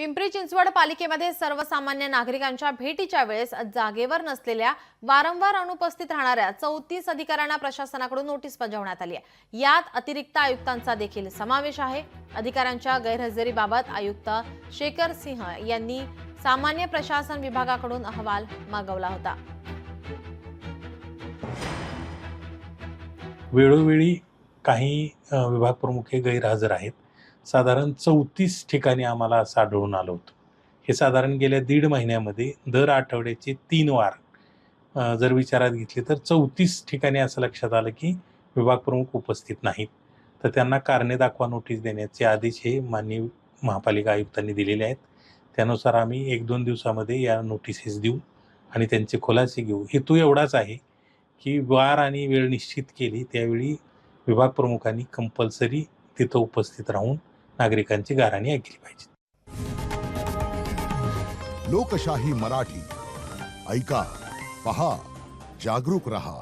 पिंपरी चिंचवड पालिकेमध्ये सर्वसामान्य नागरिकांच्या भेटीच्या वेळेस जागेवर नसलेल्या, वारंवार अनुपस्थित राहणाऱ्या 34 अधिकाऱ्यांना प्रशासनाकडून नोटीस बजावण्यात आली आहे। यात अतिरिक्त आयुक्तांचा देखील समावेश आहे। अधिकाऱ्यांच्या गैरहजेरीबाबत आयुक्त शेखर सिंह यांनी सामान्य प्रशासन विभागाकडून अहवाल मागवला होता। वेळोवेळी काही विभाग प्रमुख हे गैरहजर आहेत। साधारण 34 ठिकाणी आम्हाला असं आढळून आलं होतं। हे साधारण गेल्या 1.5 महिन्यामध्ये दर आठवड्याचे 3 वार जर विचारात घेतले तर 34 ठिकाणी असं लक्षात आलं की विभाग प्रमुख उपस्थित नाहीत। तर त्यांना कारणे दाखवा नोटीस देण्याचे आदेश हे माननीय महापालिका आयुक्तांनी दिलेले आहेत। त्यानुसार आम्ही 1-2 दिवसामध्ये या नोटिसेस देऊ आणि त्यांचे खुलासे घेऊ। हेतू एवढाच आहे की वार आणि वेळ निश्चित केली त्यावेळी विभाग प्रमुखांनी कंपल्सरी तिथं उपस्थित राहून नागरिकांची गाऱ्हाणी ऐकली पाहिजे। लोकशाही मराठी ऐका, पहा, जागरूक रहा।